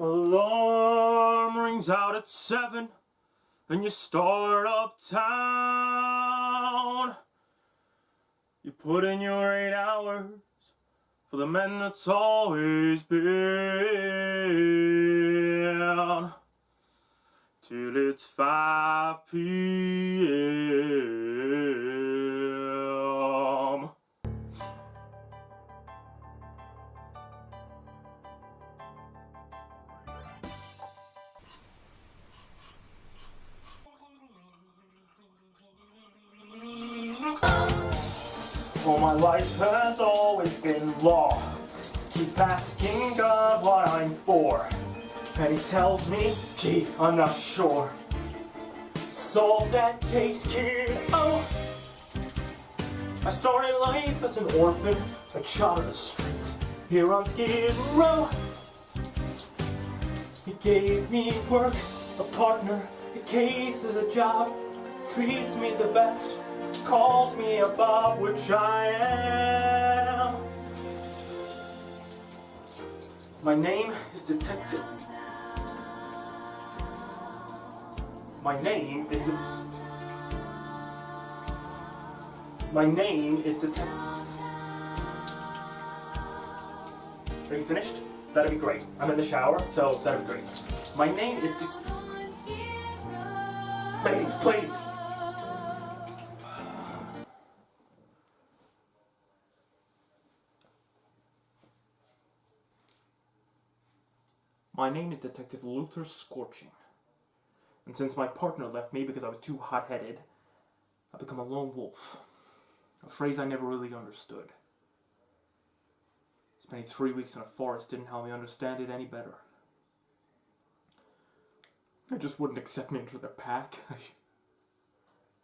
Alarm rings out at 7 and you start uptown. You put in your 8 hours for the men that's always been, till it's 5 p.m. All my life has always been law. Keep asking God what I'm for, and he tells me, gee, I'm not sure. Solve that case, kid. Oh, I started life as an orphan, a child of the street, here on Skid Row. He gave me work, a partner, a case as a job, treats me the best, calls me a Bob, which I am. My name is Detective. My name is Detective. Are you finished? That'd be great. I'm in the shower, so that'd be great. My name is Please. My name is Detective Luther Scorching. And since my partner left me because I was too hot-headed, I've become a lone wolf. A phrase I never really understood. Spending 3 weeks in a forest didn't help me understand it any better. They just wouldn't accept me into their pack.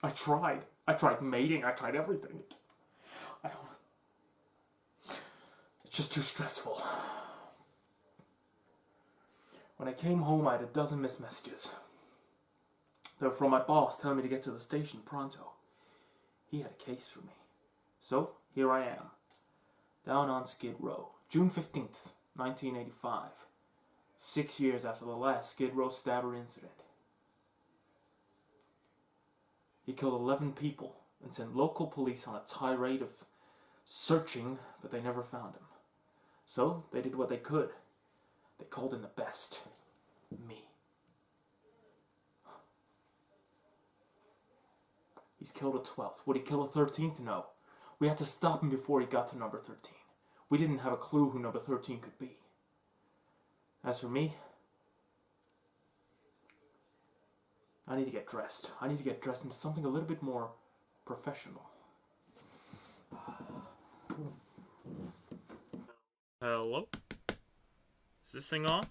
I tried. I tried mating. I tried everything. It's just too stressful. When I came home, I had a dozen missed messages. They were from my boss telling me to get to the station pronto. He had a case for me. So, here I am. Down on Skid Row. June 15th, 1985. 6 years after the last Skid Row stabber incident. He killed 11 people and sent local police on a tirade of searching, but they never found him. So, they did what they could. They called in the best. Me. He's killed a 12th. Would he kill a 13th? No. We had to stop him before he got to number 13. We didn't have a clue who number 13 could be. As for me, I need to get dressed. I need to get dressed into something a little bit more professional. Hello? Is this thing on?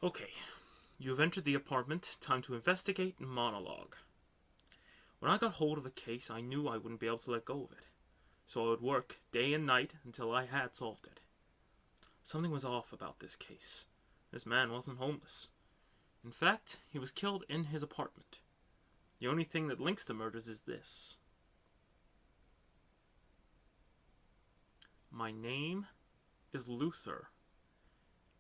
Okay. You have entered the apartment. Time to investigate and monologue. When I got hold of a case, I knew I wouldn't be able to let go of it. So I would work day and night until I had solved it. Something was off about this case. This man wasn't homeless. In fact, he was killed in his apartment. The only thing that links the murders is this. My name is Luther,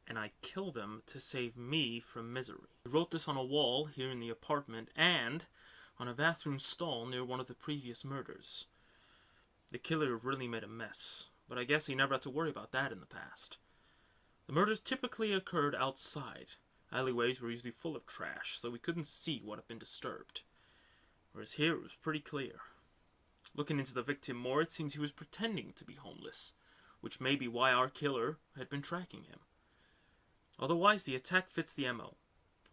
and I killed him to save me from misery. I wrote this on a wall here in the apartment and on a bathroom stall near one of the previous murders. The killer really made a mess, but I guess he never had to worry about that in the past. The murders typically occurred outside. Alleyways were usually full of trash, so we couldn't see what had been disturbed. Whereas here it was pretty clear. Looking into the victim more, it seems he was pretending to be homeless, which may be why our killer had been tracking him. Otherwise, the attack fits the MO.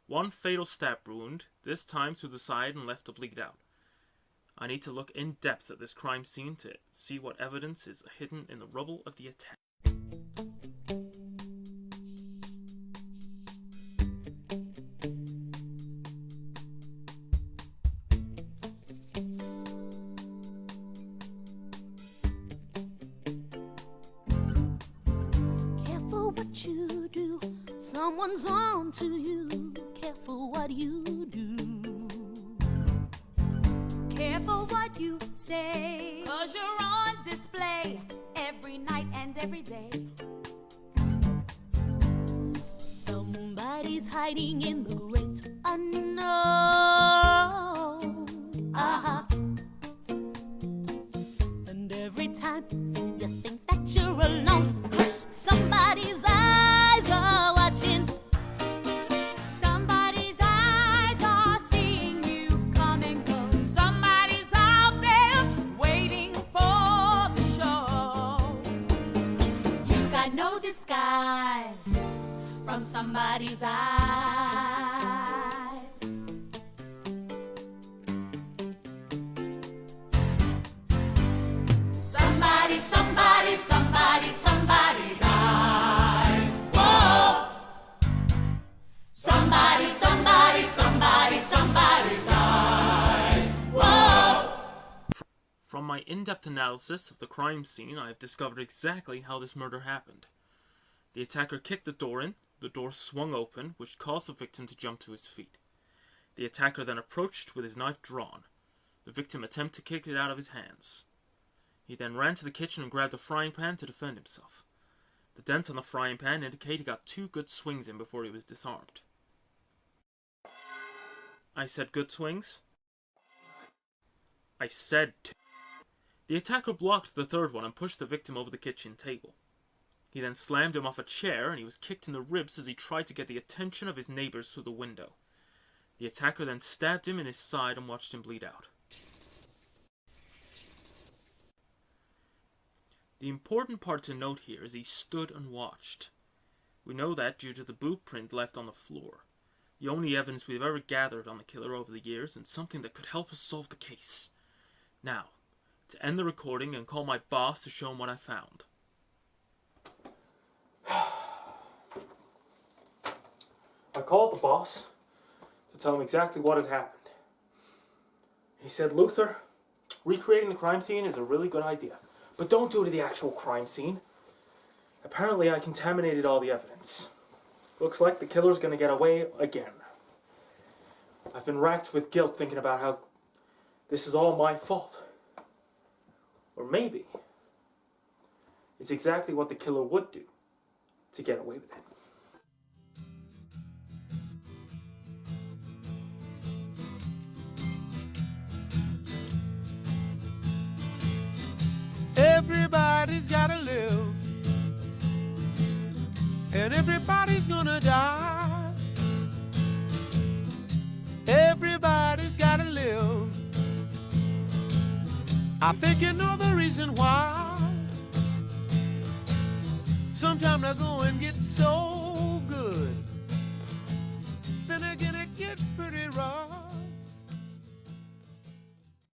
One fatal stab wound, this time through the side and left to bleed out. I need to look in depth at this crime scene to see what evidence is hidden in the rubble of the attack. Careful what you do, someone's on to you. Careful what you do. Careful what you say, 'cause you're on display every night and every day. Somebody's hiding in the great unknown. And every time you think that you're alone, somebody's eyes are watching. Somebody's eyes are seeing you come and go. Somebody's out there waiting for the show. You've got no disguise from somebody's eyes. Somebody, somebody, somebody, somebody's eyes. Whoa! Somebody, somebody, somebody, somebody's eyes. Whoa! From my in-depth analysis of the crime scene, I have discovered exactly how this murder happened. The attacker kicked the door in, the door swung open, which caused the victim to jump to his feet. The attacker then approached with his knife drawn. The victim attempted to kick it out of his hands. He then ran to the kitchen and grabbed a frying pan to defend himself. The dent on the frying pan indicated he got 2 good swings in before he was disarmed. I said good swings? I said 2. The attacker blocked the third one and pushed the victim over the kitchen table. He then slammed him off a chair and he was kicked in the ribs as he tried to get the attention of his neighbors through the window. The attacker then stabbed him in his side and watched him bleed out. The important part to note here is he stood and watched. We know that due to the boot print left on the floor. The only evidence we've ever gathered on the killer over the years, and something that could help us solve the case. Now, to end the recording and call my boss to show him what I found. I called the boss to tell him exactly what had happened. He said, Luther, recreating the crime scene is a really good idea, but don't do it at the actual crime scene. Apparently I contaminated all the evidence. Looks like the killer's gonna get away again. I've been racked with guilt thinking about how this is all my fault. Or maybe it's exactly what the killer would do to get away with it. Everybody's gotta live, and everybody's gonna die. Everybody's gotta live. I think you know the reason why. Sometimes the going gets so good, then again it gets pretty rough.